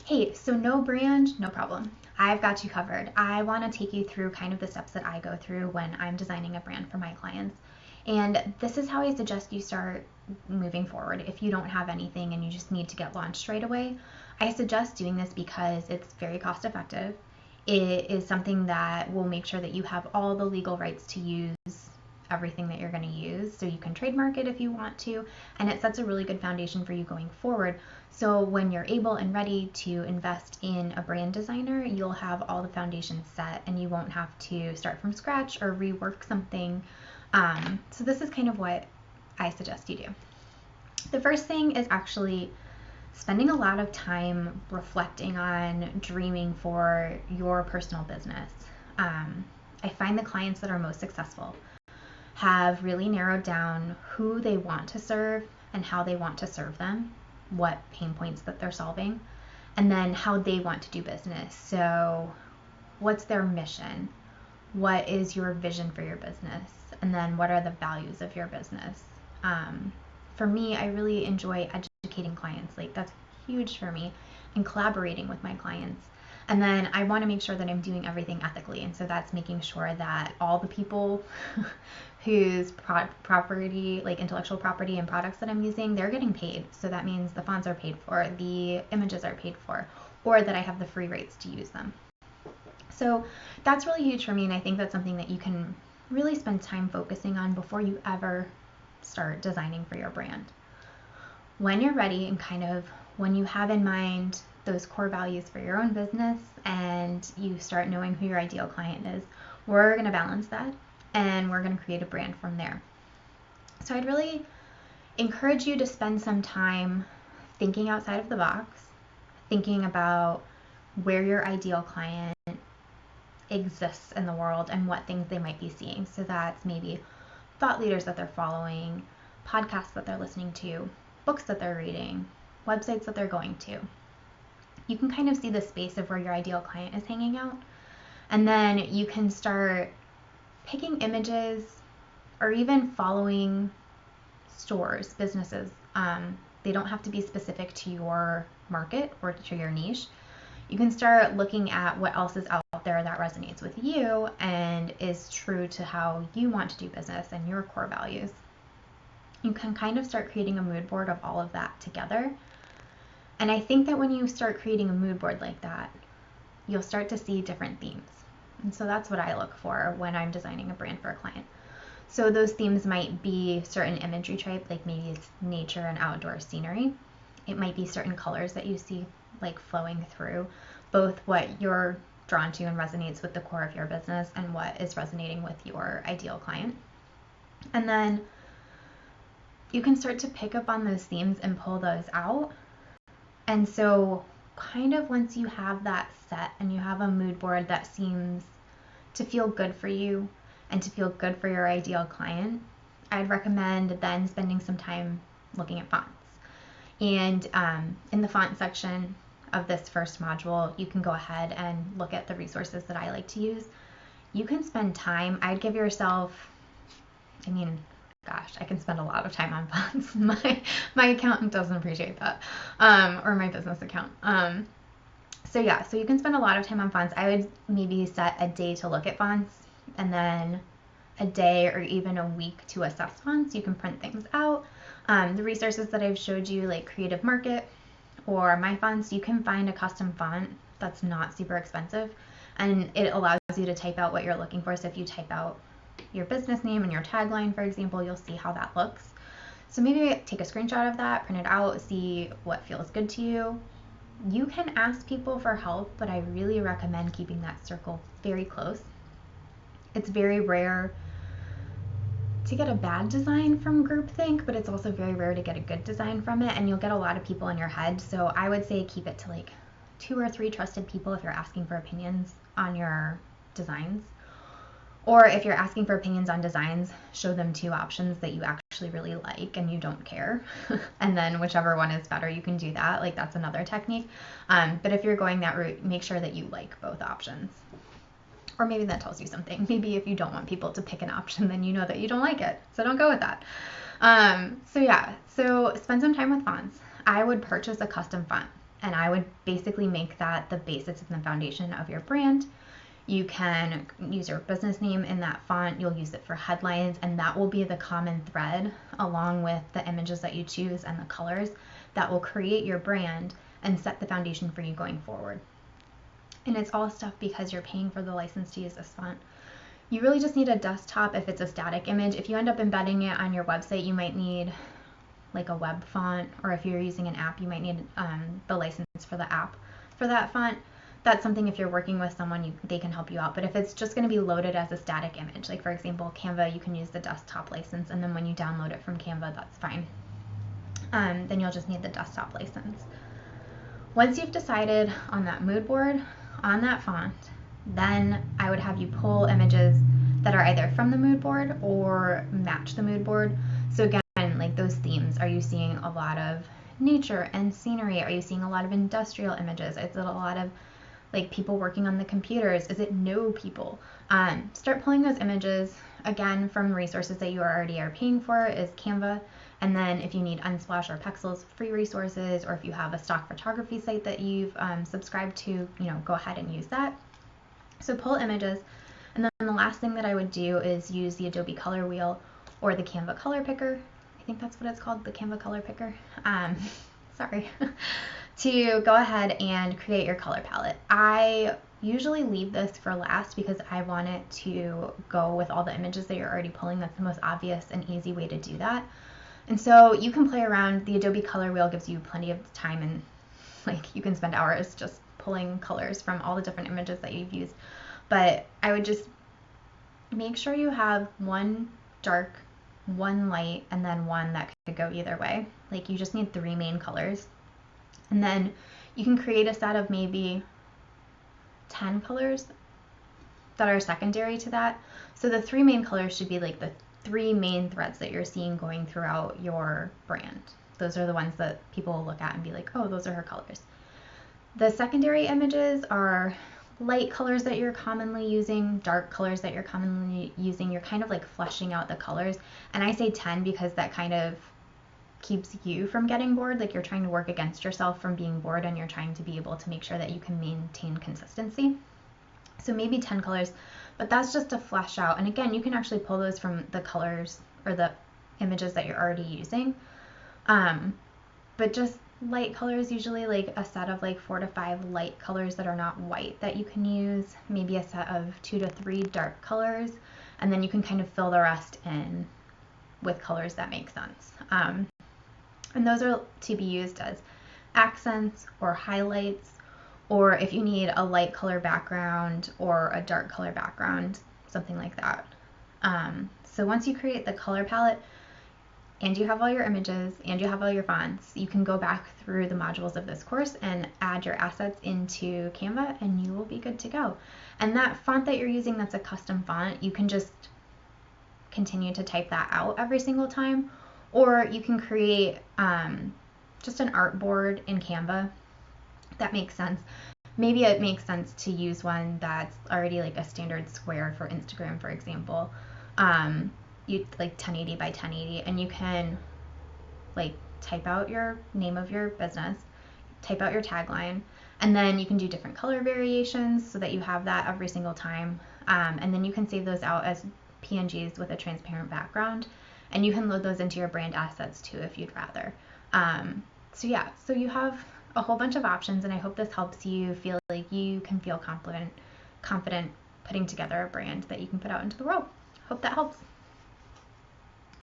Hey, so no brand, no problem. I've got you covered. I want to take you through kind of the steps that I go through when I'm designing a brand for my clients. And this is how I suggest you start moving forward. If you don't have anything and you just need to get launched right away, I suggest doing this because it's very cost effective. It is something that will make sure that you have all the legal rights to use everything that you're going to use, so you can trademark it if you want to, and it sets a really good foundation for you going forward. So when you're able and ready to invest in a brand designer, you'll have all the foundations set and you won't have to start from scratch or rework something. So this is kind of what I suggest you do. The first thing is actually spending a lot of time reflecting on dreaming for your personal business. I find the clients that are most successful have really narrowed down who they want to serve and how they want to serve them, what pain points that they're solving, and then how they want to do business. So what's their mission? What is your vision for your business? And then what are the values of your business? For me, I really enjoy educating clients. Like, that's huge for me, and collaborating with my clients. And then I want to make sure that I'm doing everything ethically. And so that's making sure that all the people whose property, like intellectual property and products that I'm using, they're getting paid. So that means the fonts are paid for, the images are paid for, or that I have the free rights to use them. So that's really huge for me. And I think that's something that you can really spend time focusing on before you ever start designing for your brand. When you're ready and kind of when you have in mind those core values for your own business and you start knowing who your ideal client is, we're going to balance that and we're going to create a brand from there. So I'd really encourage you to spend some time thinking outside of the box, thinking about where your ideal client exists in the world and what things they might be seeing. So that's maybe thought leaders that they're following, podcasts that they're listening to, books that they're reading, websites that they're going to. You can kind of see the space of where your ideal client is hanging out. And then you can start picking images or even following stores, businesses. They don't have to be specific to your market or to your niche. You can start looking at what else is out there that resonates with you and is true to how you want to do business and your core values. You can kind of start creating a mood board of all of that together. And I think that when you start creating a mood board like that, you'll start to see different themes. And so that's what I look for when I'm designing a brand for a client. So those themes might be certain imagery type, like maybe it's nature and outdoor scenery. It might be certain colors that you see like flowing through, both what you're drawn to and resonates with the core of your business and what is resonating with your ideal client. And then you can start to pick up on those themes and pull those out. And so kind of once you have that set and you have a mood board that seems to feel good for you and to feel good for your ideal client, I'd recommend then spending some time looking at fonts. And in the font section of this first module, you can go ahead and look at the resources that I like to use. You can spend time. I'd give yourself, I can spend a lot of time on fonts. My accountant doesn't appreciate that, or my business account. So you can spend a lot of time on fonts. I would maybe set a day to look at fonts and then a day or even a week to assess fonts. You can print things out. The resources that I've showed you, like Creative Market or My Fonts, you can find a custom font that's not super expensive, and it allows you to type out what you're looking for. So if you type out your business name and your tagline, for example, you'll see how that looks. So maybe take a screenshot of that, print it out, see what feels good to you. You can ask people for help, but I really recommend keeping that circle very close. It's very rare to get a bad design from groupthink, but it's also very rare to get a good design from it, and you'll get a lot of people in your head. So I would say keep it to like 2 or 3 trusted people if you're asking for opinions on your designs. Or if you're asking for opinions on designs, show them 2 options that you actually really like and you don't care. And then whichever one is better, you can do that. Like, that's another technique. But if you're going that route, make sure that you like both options. Or maybe that tells you something. Maybe if you don't want people to pick an option, then you know that you don't like it. So don't go with that. So spend some time with fonts. I would purchase a custom font. And I would basically make that the basis and the foundation of your brand. You can use your business name in that font. You'll use it for headlines, and that will be the common thread along with the images that you choose and the colors that will create your brand and set the foundation for you going forward. And it's all stuff because you're paying for the license to use this font. You really just need a desktop if it's a static image. If you end up embedding it on your website, you might need like a web font, or if you're using an app, you might need the license for the app for that font. That's something if you're working with someone, they can help you out. But if it's just going to be loaded as a static image, like for example, Canva, you can use the desktop license, and then when you download it from Canva, that's fine. Then you'll just need the desktop license. Once you've decided on that mood board, on that font, then I would have you pull images that are either from the mood board or match the mood board. So again, like those themes, are you seeing a lot of nature and scenery? Are you seeing a lot of industrial images? Is it a lot of like people working on the computers? Is it no people? Start pulling those images again from resources that you already are paying for, is Canva. And then if you need Unsplash or Pexels free resources, or if you have a stock photography site that you've subscribed to, go ahead and use that. So pull images. And then the last thing that I would do is use the Adobe Color Wheel or the Canva Color Picker. I think that's what it's called, the Canva Color Picker. Sorry. To go ahead and create your color palette. I usually leave this for last because I want it to go with all the images that you're already pulling. That's the most obvious and easy way to do that. And so you can play around. The Adobe Color Wheel gives you plenty of time, and like you can spend hours just pulling colors from all the different images that you've used. But I would just make sure you have one dark, one light, and then one that could go either way. Like you just need 3 main colors. And then you can create a set of maybe 10 colors that are secondary to that. So the 3 main colors should be like the 3 main threads that you're seeing going throughout your brand. Those are the ones that people will look at and be like, oh, those are her colors. The secondary images are light colors that you're commonly using, dark colors that you're commonly using. You're kind of like fleshing out the colors. And I say 10 because that kind of keeps you from getting bored. Like you're trying to work against yourself from being bored, and you're trying to be able to make sure that you can maintain consistency. So maybe 10 colors, but that's just to flesh out. And again, you can actually pull those from the colors or the images that you're already using. But just light colors, usually like a set of like 4 to 5 light colors that are not white that you can use, maybe a set of 2 to 3 dark colors, and then you can kind of fill the rest in with colors that make sense. And those are to be used as accents or highlights, or if you need a light color background or a dark color background, something like that. So once you create the color palette and you have all your images and you have all your fonts, you can go back through the modules of this course and add your assets into Canva, and you will be good to go. And that font that you're using, that's a custom font, you can just continue to type that out every single time, or you can create just an artboard in Canva. That makes sense. Maybe it makes sense to use one that's already like a standard square for Instagram, for example. You like 1080 by 1080, and you can like type out your name of your business, type out your tagline, and then you can do different color variations so that you have that every single time. And then you can save those out as PNGs with a transparent background, and you can load those into your brand assets too if you'd rather. So yeah, so you have a whole bunch of options, and I hope this helps you feel like you can feel confident putting together a brand that you can put out into the world. Hope that helps.